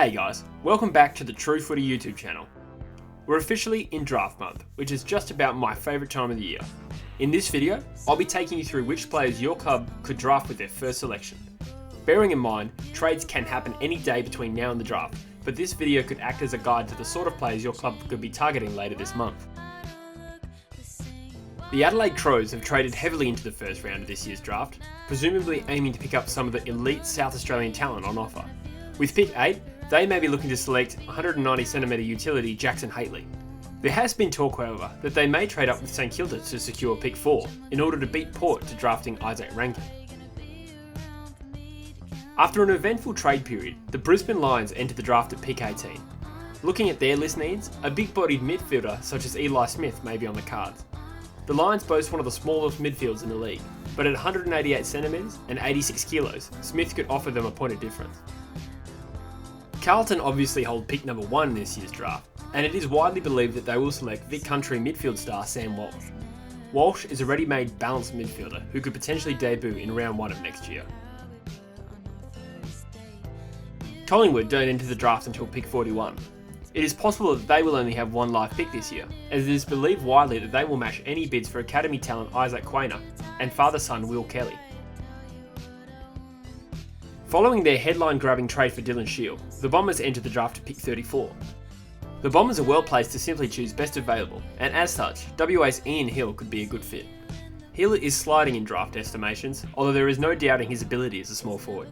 Hey guys, welcome back to the True Footy YouTube channel. We're officially in draft month, which is just about my favourite time of the year. In this video, I'll be taking you through which players your club could draft with their first selection. Bearing in mind, trades can happen any day between now and the draft, but this video could act as a guide to the sort of players your club could be targeting later this month. The Adelaide Crows have traded heavily into the first round of this year's draft, presumably aiming to pick up some of the elite South Australian talent on offer. With pick 8, they may be looking to select 190cm utility Jackson HATELEY. There has been talk, however, that they may trade up with St Kilda to secure pick 4 in order to beat Port to drafting Isaac Rankin. After an eventful trade period, the Brisbane Lions entered the draft at pick 18. Looking at their list needs, a big-bodied midfielder such as Eli Smith may be on the cards. The Lions boast one of the smallest midfields in the league, but at 188cm and 86 kilos, Smith could offer them a point of difference. Carlton obviously hold pick number 1 in this year's draft, and it is widely believed that they will select Vic Country midfield star Sam Walsh. Walsh is a ready-made balanced midfielder who could potentially debut in round 1 of next year. Collingwood don't enter the draft until pick 41. It is possible that they will only have one live pick this year, as it is believed widely that they will match any bids for academy talent Isaac QUAYNOR and father-son Will Kelly. Following their headline-grabbing trade for Dylan Shield, the Bombers entered the draft at pick 34. The Bombers are well placed to simply choose best available, and as such, WA's Ian Hill could be a good fit. Hill is sliding in draft estimations, although there is no doubting his ability as a small forward.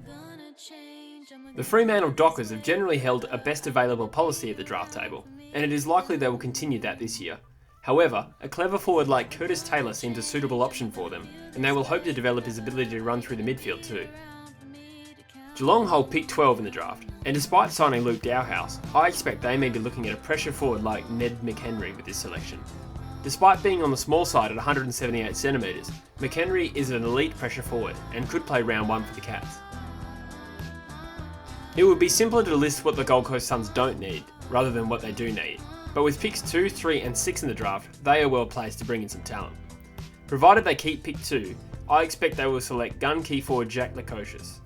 The Fremantle Dockers have generally held a best available policy at the draft table, and it is likely they will continue that this year. However, a clever forward like Curtis Taylor seems a suitable option for them, and they will hope to develop his ability to run through the midfield too. Geelong hold pick 12 in the draft, and despite signing Luke Dowhouse, I expect they may be looking at a pressure forward like Ned McHenry with this selection. Despite being on the small side at 178cm, McHenry is an elite pressure forward and could play round 1 for the Cats. It would be simpler to list what the Gold Coast Suns don't need, rather than what they do need, but with picks 2, 3 and 6 in the draft, they are well placed to bring in some talent. Provided they keep pick 2, I expect they will select gun key forward Jack Lukosius.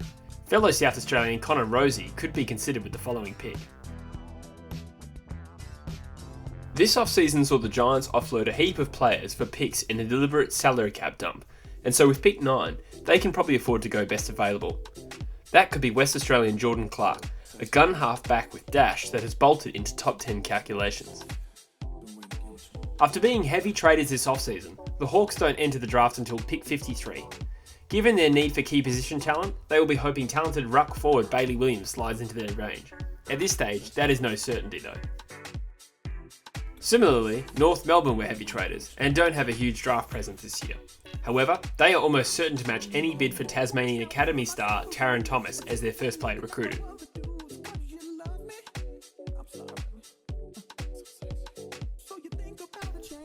Fellow South Australian Connor ROZEE could be considered with the following pick. This off-season saw the Giants offload a heap of players for picks in a deliberate salary cap dump, and so with pick 9, they can probably afford to go best available. That could be West Australian Jordan Clark, a gun half-back with dash that has bolted into top 10 calculations. After being heavy traders this off-season, the Hawks don't enter the draft until pick 53. Given their need for key position talent, they will be hoping talented ruck forward Bailey Williams slides into their range. At this stage, that is no certainty though. Similarly, North Melbourne were heavy traders and don't have a huge draft presence this year. However, they are almost certain to match any bid for Tasmanian Academy star TARRYN Thomas as their first player recruited.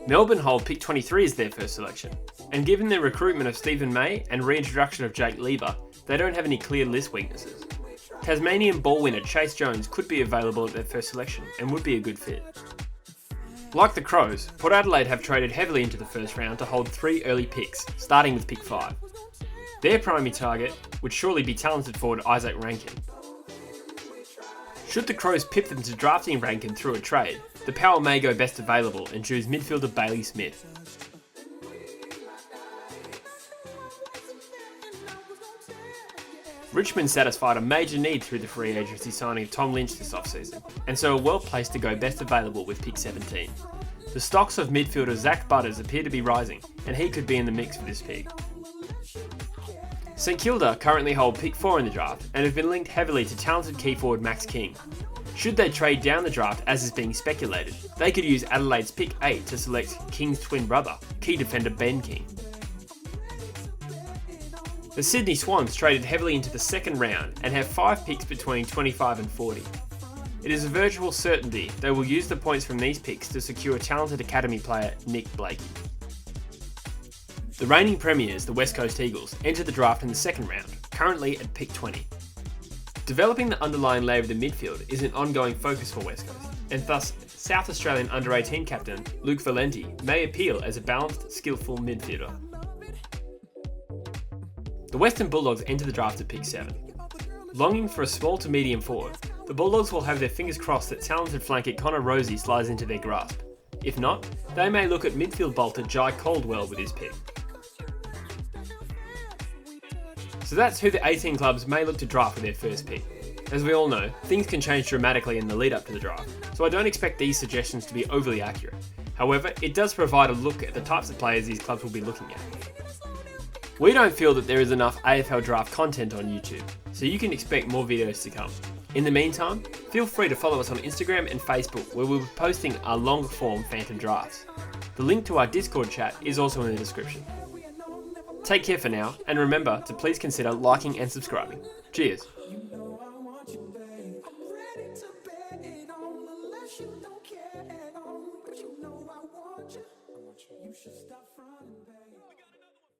Melbourne hold pick 23 as their first selection, and given their recruitment of Stephen May and reintroduction of Jake Lieber, they don't have any clear list weaknesses. Tasmanian ball winner Chase Jones could be available at their first selection and would be a good fit. Like the Crows, Port Adelaide have traded heavily into the first round to hold 3 early picks, starting with pick 5. Their primary target would surely be talented forward Isaac Rankin. Should the Crows pip them to drafting Rankin through a trade, the Power may go best available and choose midfielder Bailey Smith. Richmond satisfied a major need through the free agency signing of Tom Lynch this offseason, and so are well placed to go best available with pick 17. The stocks of midfielder Zach Butters appear to be rising, and he could be in the mix for this pick. St Kilda currently hold pick 4 in the draft, and have been linked heavily to talented key forward Max King. Should they trade down the draft as is being speculated, they could use Adelaide's pick 8 to select King's twin brother, key defender Ben King. The Sydney Swans traded heavily into the second round and have 5 picks between 25 and 40. It is a virtual certainty they will use the points from these picks to secure talented academy player Nick BLAKEY. The reigning premiers, the West Coast Eagles, enter the draft in the second round, currently at pick 20. Developing the underlying layer of the midfield is an ongoing focus for West Coast, and thus South Australian under-18 captain Luke Valente may appeal as a balanced, skillful midfielder. The Western Bulldogs enter the draft at pick 7. Longing for a small to medium forward, the Bulldogs will have their fingers crossed that talented flanker Connor ROZEE slides into their grasp. If not, they may look at midfield bolter Jai Caldwell with his pick. So that's who the 18 clubs may look to draft with their first pick. As we all know, things can change dramatically in the lead up to the draft, so I don't expect these suggestions to be overly accurate. However, it does provide a look at the types of players these clubs will be looking at. We don't feel that there is enough AFL Draft content on YouTube, so you can expect more videos to come. In the meantime, feel free to follow us on Instagram and Facebook, where we'll be posting our longer form Phantom Drafts. The link to our Discord chat is also in the description. Take care for now, and remember to please consider liking and subscribing. Cheers!